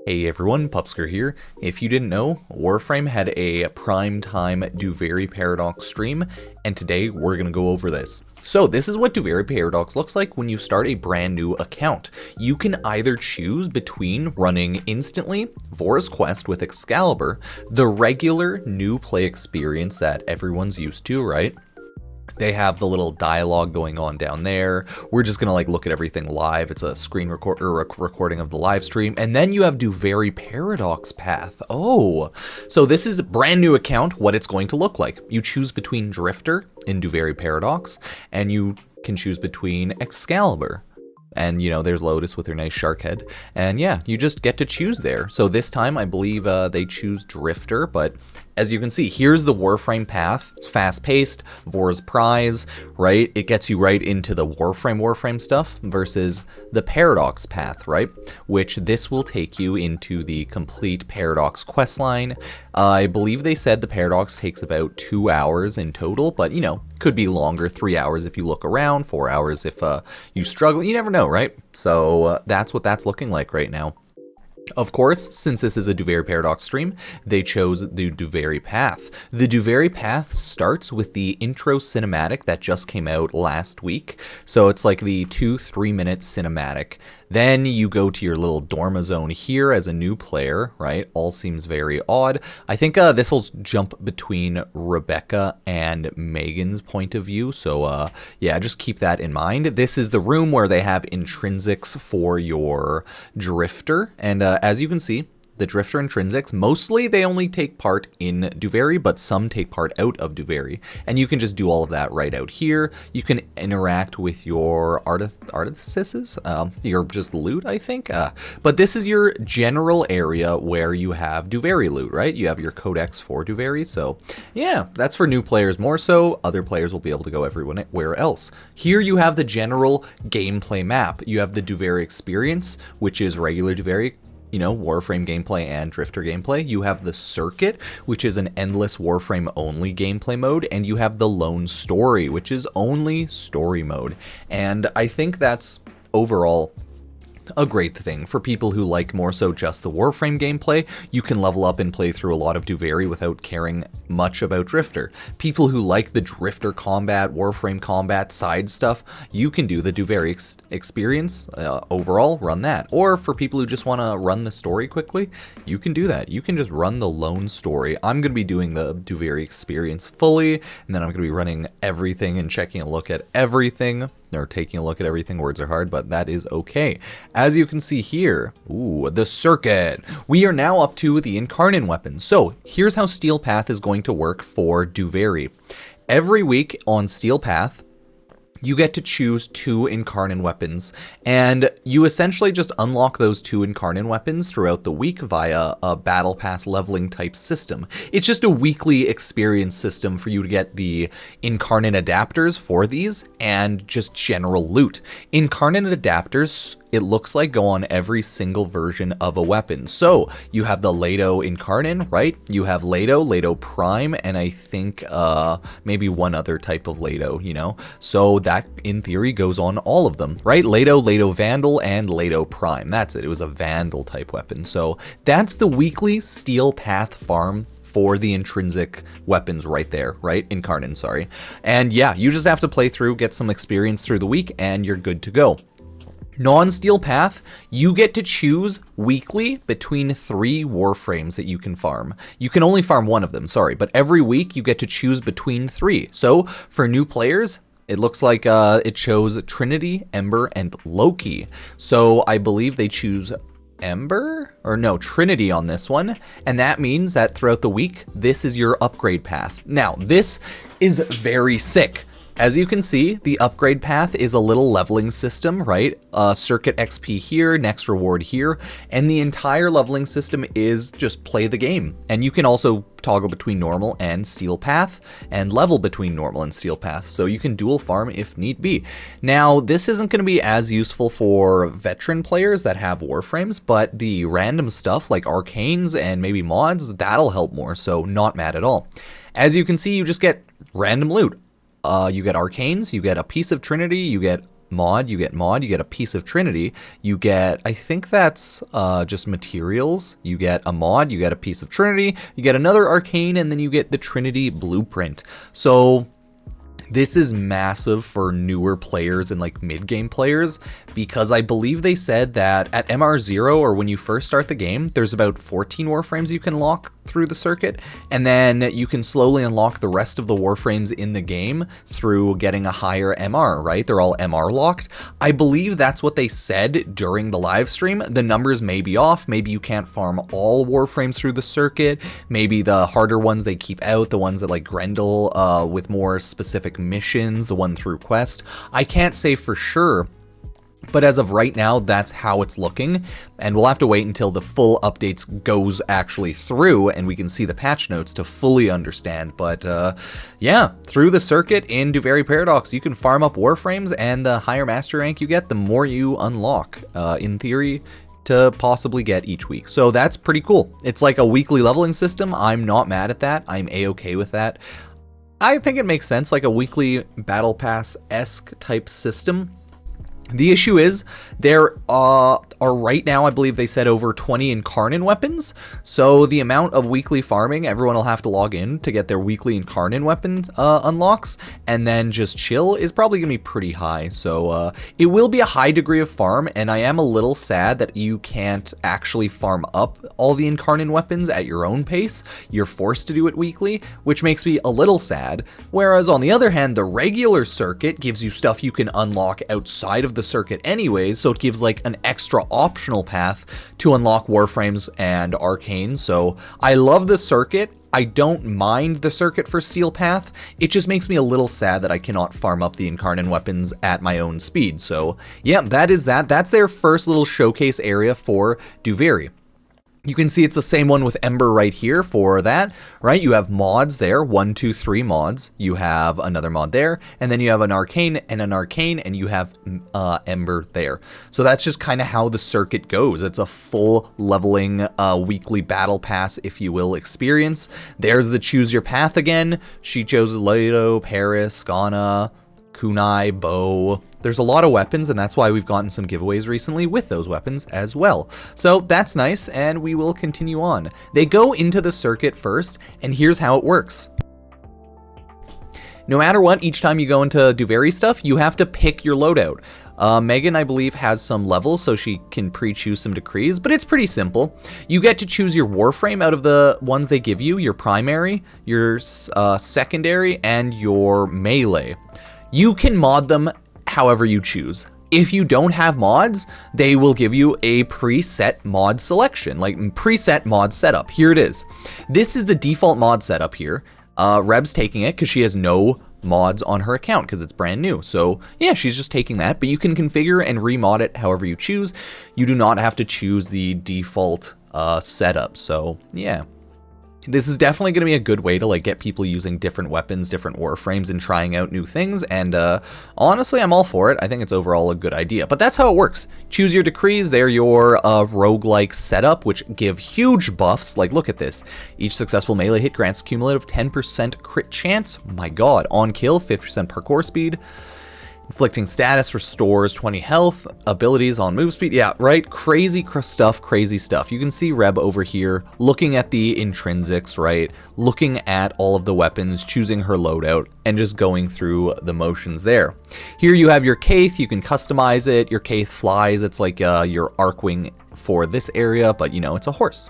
Hey everyone, Pupsker here. If you didn't know, Warframe had a prime time Duviri Paradox stream, and today we're going to go over this. So this is what Duviri Paradox looks like when you start a brand new account. You can either choose between running instantly Vor's Quest with Excalibur, the regular new play experience that everyone's used to, right? They have the little dialogue going on down there. We're just gonna look at everything live. It's a screen record or a recording of the live stream. And then you have Duviri Paradox path. Oh, so this is a brand new account, what it's going to look like. You choose between Drifter in Duviri Paradox, and you can choose between Excalibur. And, you know, there's Lotus with her nice shark head. And yeah, you just get to choose there. So this time, I believe they choose Drifter. But as you can see, here's the Warframe path. It's fast-paced, Vor's Prize, right? It gets you right into the Warframe stuff versus the Paradox path, right? Which this will take you into the complete Paradox questline. I believe they said the Paradox takes about 2 hours in total, but, you know, could be longer, 3 hours if you look around, 4 hours if you struggle. You never know, right? So that's what that's looking like right now. Of course, since this is a Duviri Paradox stream, they chose the Duviri Path. The Duviri Path starts with the intro cinematic that just came out last week. So it's like the 2-3 minute cinematic. Then you go to your little Dorma zone here as a new player, right? All seems very odd. I think this will jump between Rebecca and Megan's point of view. So yeah, just keep that in mind. This is the room where they have intrinsics for your Drifter. And as you can see, the Drifter intrinsics, mostly they only take part in Duviri, but some take part out of Duviri. And you can just do all of that right out here. You can interact with your artifices, your just loot, I think. But this is your general area where you have Duviri loot, right? You have your codex for Duviri. So yeah, that's for new players more so. Other players will be able to go everywhere else. Here you have the general gameplay map. You have the Duviri experience, which is regular Duviri, you know, Warframe gameplay and Drifter gameplay. You have the circuit, which is an endless Warframe only gameplay mode, and you have the lone story, which is only story mode. And I think that's overall a great thing for people who like more so just the Warframe gameplay. You can level up and play through a lot of Duviri without caring much about Drifter. People who like the Drifter combat, Warframe combat, side stuff, you can do the Duviri experience overall, run that. Or for people who just want to run the story quickly, you can do that. You can just run the lone story. I'm going to be doing the Duviri experience fully, and then I'm going to be running everything and checking a look at everything. Or taking a look at everything. Words are hard, but that is okay. As you can see here, ooh, the circuit. We are now up to the Incarnon weapon. So here's how Steel Path is going to work for Duviri. Every week on Steel Path, you get to choose 2 Incarnon weapons, and you essentially just unlock those 2 Incarnon weapons throughout the week via a Battle Pass leveling type system. It's just a weekly experience system for you to get the Incarnon adapters for these and just general loot. Incarnon adapters, it looks like, go on every single version of a weapon. So you have the Leto Incarnon, right? You have Leto Prime, and I think maybe one other type of Leto, you know? So that in theory goes on all of them, right? Leto Vandal, and Leto Prime. That's it. It was a Vandal type weapon. So that's the weekly Steel Path farm for the intrinsic weapons right there, right? Incarnon, sorry. And yeah, you just have to play through, get some experience through the week, and you're good to go. Non-Steel Path, you get to choose weekly between 3 Warframes that you can farm. You can only farm one of them, sorry, but every week you get to choose between 3. So for new players, it looks like it chose Trinity, Ember, and Loki. So I believe they choose Trinity on this one. And that means that throughout the week, this is your upgrade path. Now, this is very sick. As you can see, the upgrade path is a little leveling system, right? Circuit XP here, next reward here, and the entire leveling system is just play the game. And you can also toggle between normal and steel path and level between normal and steel path, so you can dual farm if need be. Now, this isn't going to be as useful for veteran players that have Warframes, but the random stuff like arcanes and maybe mods, that'll help more, so not mad at all. As you can see, you just get random loot. You get arcanes, you get a piece of Trinity, you get mod, you get a piece of Trinity, you get, I think that's just materials, you get a mod, you get a piece of Trinity, you get another arcane, and then you get the Trinity blueprint. So this is massive for newer players and like mid-game players, because I believe they said that at MR0, or when you first start the game, there's about 14 Warframes you can lock through the circuit, and then you can slowly unlock the rest of the Warframes in the game through getting a higher MR, right? They're all MR locked. I believe that's what they said during the live stream. The numbers may be off. Maybe you can't farm all Warframes through the circuit. Maybe the harder ones they keep out, the ones that like Grendel with more specific missions, the one through quest. I can't say for sure, but as of right now, that's how it's looking, and we'll have to wait until the full updates goes actually through and we can see the patch notes to fully understand. But yeah, through the circuit in Duviri Paradox, you can farm up Warframes, and the higher master rank you get, the more you unlock, in theory, to possibly get each week. So that's pretty cool. It's like a weekly leveling system. I'm not mad at that. I'm a-okay with that. I think it makes sense, like a weekly battle pass-esque type system. The issue is there are right now, I believe they said, over 20 Incarnon weapons. So the amount of weekly farming, everyone will have to log in to get their weekly Incarnon weapons unlocks, and then just chill, is probably going to be pretty high. So it will be a high degree of farm, and I am a little sad that you can't actually farm up all the Incarnon weapons at your own pace. You're forced to do it weekly, which makes me a little sad. Whereas on the other hand, the regular circuit gives you stuff you can unlock outside of the circuit anyways, so it gives like an extra optional path to unlock Warframes and Arcanes. So I love the circuit. I don't mind the circuit for Steel Path. It just makes me a little sad that I cannot farm up the Incarnon weapons at my own speed. So yeah, that is that. That's their first little showcase area for Duviri. You can see it's the same one with Ember right here for that, right? You have mods there, 1, 2, 3 mods. You have another mod there, and then you have an arcane, and you have Ember there. So that's just kind of how the circuit goes. It's a full leveling weekly battle pass, if you will, experience. There's the choose your path again. She chose Lido, Paris, Skana, Kunai, Bow. There's a lot of weapons, and that's why we've gotten some giveaways recently with those weapons as well. So that's nice, and we will continue on. They go into the circuit first, and here's how it works. No matter what, each time you go into Duviri stuff, you have to pick your loadout. Megan, I believe, has some levels, so she can pre-choose some decrees, but it's pretty simple. You get to choose your Warframe out of the ones they give you, your primary, your secondary, and your melee. You can mod them however you choose. If you don't have mods, they will give you a preset mod selection, like preset mod setup. Here it is. This is the default mod setup here. Reb's taking it because she has no mods on her account because it's brand new. So yeah, she's just taking that, but you can configure and remod it however you choose. You do not have to choose the default setup. So yeah. This is definitely going to be a good way to like get people using different weapons, different Warframes, and trying out new things. And honestly, I'm all for it. I think it's overall a good idea. But that's how it works. Choose your decrees. They're your roguelike setup, which give huge buffs. Like, look at this. Each successful melee hit grants cumulative 10% crit chance. My god. On kill, 50% parkour speed. Inflicting status restores 20 health, abilities on move speed. Yeah, right? Crazy stuff, crazy stuff. You can see Reb over here looking at the intrinsics, right? Looking at all of the weapons, choosing her loadout, and just going through the motions there. Here you have your Kaith. You can customize it. Your Kaith flies. It's like your Arcwing for this area, but you know, it's a horse.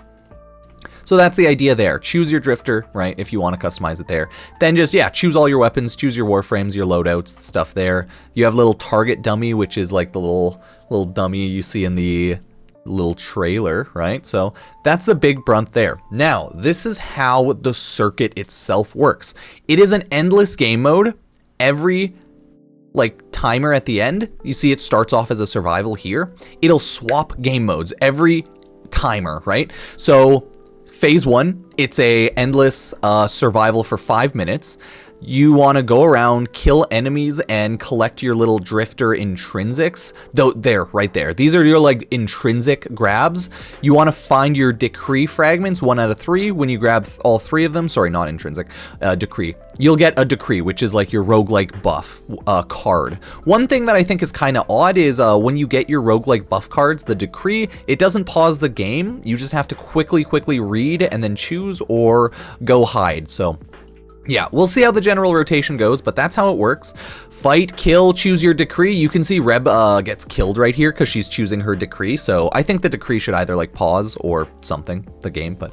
So that's the idea there. Choose your drifter, right, if you want to customize it there. Then just, yeah, choose all your weapons, choose your Warframes, your loadouts, stuff there. You have little target dummy, which is like the little dummy you see in the little trailer, right? So that's the big brunt there. Now, this is how the circuit itself works. It is an endless game mode. Every like timer at the end, you see it starts off as a survival here. It'll swap game modes every timer, right? So Phase 1, it's a endless survival for 5 minutes. you want to go around, kill enemies, and collect your little drifter intrinsics. Though, right there. These are your, like, intrinsic grabs. You want to find your decree fragments, 1 out of 3. When you grab all 3 of them, sorry, not intrinsic, decree. You'll get a decree, which is like your roguelike buff card. One thing that I think is kind of odd is when you get your roguelike buff cards, the decree, it doesn't pause the game. You just have to quickly read and then choose or go hide. So yeah, we'll see how the general rotation goes, but that's how it works. Fight, kill, choose your decree. You can see Reb gets killed right here because she's choosing her decree. So I think the decree should either like pause or something, the game, but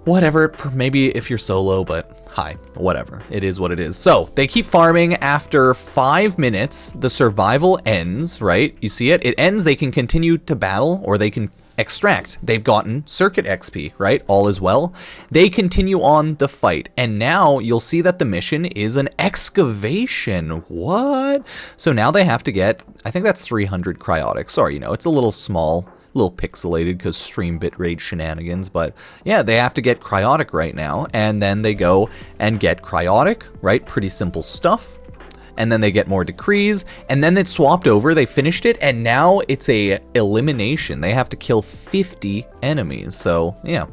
whatever. Maybe if you're solo, but hi, whatever. It is what it is. So they keep farming. After 5 minutes, the survival ends, right? You see it? It ends. They can continue to battle or they can extract. They've gotten circuit XP, right? All is well. They continue on the fight. And now you'll see that the mission is an excavation. What? So now they have to get, I think that's 300 cryotic. Sorry, you know, it's a little small, a little pixelated because stream bitrate shenanigans, but yeah, they have to get cryotic right now. And then they go and get cryotic, right? Pretty simple stuff. And then they get more decrees, and then it's swapped over, they finished it, and now it's a elimination. They have to kill 50 enemies, so yeah.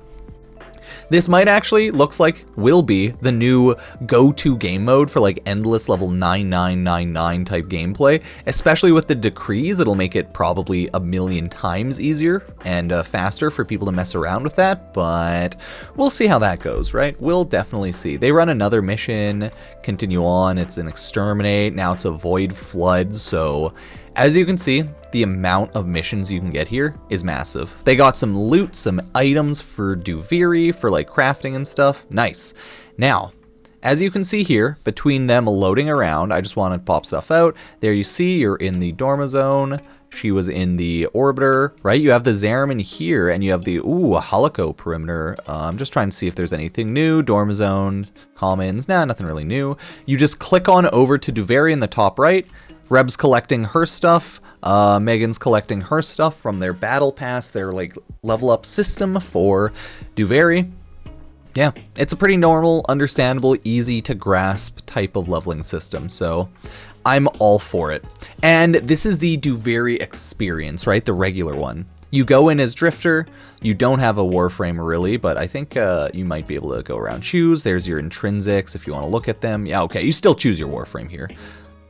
This might actually, will be the new go-to game mode for like endless level 9999 type gameplay, especially with the decrees. It'll make it probably a million times easier and faster for people to mess around with that, but we'll see how that goes, right? We'll definitely see. They run another mission, continue on, it's an exterminate, now it's avoid flood, so as you can see, the amount of missions you can get here is massive. They got some loot, some items for Duviri, for like crafting and stuff. Nice. Now, as you can see here, between them loading around, I just want to pop stuff out. There you see, you're in the Dorma Zone. She was in the Orbiter, right? You have the Zariman here, and you have the, Holoco perimeter. I'm just trying to see if there's anything new. Dorma Zone, Commons, nah, nothing really new. You just click on over to Duviri in the top right. Reb's collecting her stuff, Megan's collecting her stuff from their battle pass, their like level up system for Duviri. Yeah, it's a pretty normal, understandable, easy to grasp type of leveling system, so I'm all for it. And this is the Duviri experience, right? The regular one. You go in as Drifter, you don't have a Warframe really, but I think you might be able to go around choose. There's your intrinsics if you want to look at them. Yeah, okay, you still choose your Warframe here.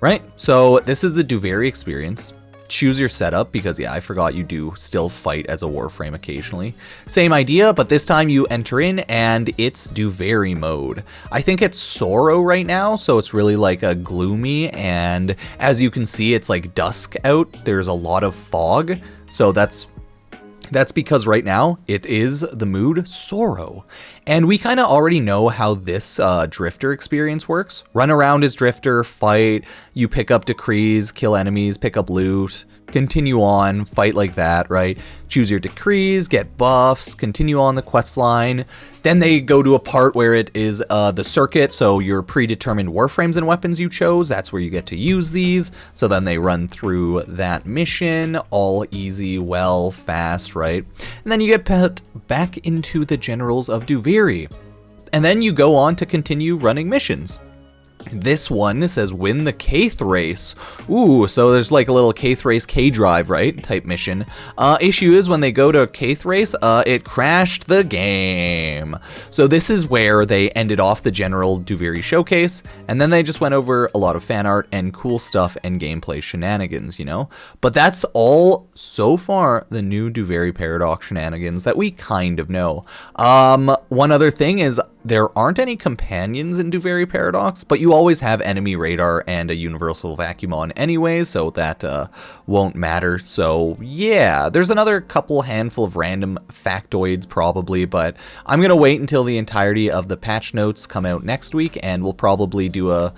Right, so this is the Duviri experience. Choose your setup because, yeah, I forgot you do still fight as a Warframe occasionally. Same idea, but this time you enter in and it's Duviri mode. I think it's Sorrow right now, so it's really like a gloomy, and as you can see, it's like dusk out. There's a lot of fog, so that's because right now it is the mood Sorrow. And we kind of already know how this Drifter experience works. Run around as Drifter, fight, you pick up decrees, kill enemies, pick up loot, continue on, fight like that, right? Choose your decrees, get buffs, continue on the quest line. Then they go to a part where it is the circuit, so your predetermined Warframes and weapons you chose, that's where you get to use these. So then they run through that mission, all easy, well, fast, right? And then you get put back into the generals of Duviri. And then you go on to continue running missions. This one says win the Kaith race. Ooh, so there's like a little Kaith race K-Drive, right? Type mission. Issue is when they go to Kaith race, it crashed the game. So this is where they ended off the general Duviri showcase, and then they just went over a lot of fan art and cool stuff and gameplay shenanigans, you know? But that's all so far the new Duviri Paradox shenanigans that we kind of know. One other thing is there aren't any companions in Duviri Paradox, but you always have enemy radar and a universal vacuum on anyways, so that won't matter. So yeah, there's another couple handful of random factoids probably, but I'm going to wait until the entirety of the patch notes come out next week, and we'll probably do a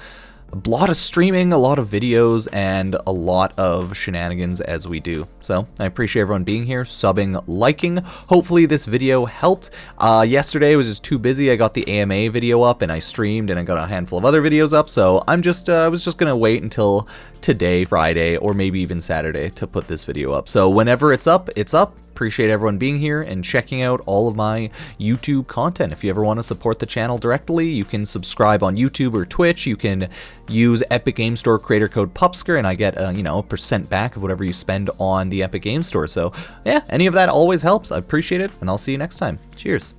lot of streaming, a lot of videos, and a lot of shenanigans as we do. So I appreciate everyone being here, subbing, liking. Hopefully this video helped. Yesterday I was just too busy. I got the AMA video up and I streamed, and I got a handful of other videos up. So I'm just I was just gonna wait until today, Friday, or maybe even Saturday to put this video up. So whenever it's up, appreciate everyone being here and checking out all of my YouTube content. If you ever want to support the channel directly, you can subscribe on YouTube or Twitch. You can use Epic Game Store creator code Pupsker, and I get a % back of whatever you spend on the Epic Game Store. So yeah, any of that always helps. I appreciate it, and I'll see you next time. Cheers.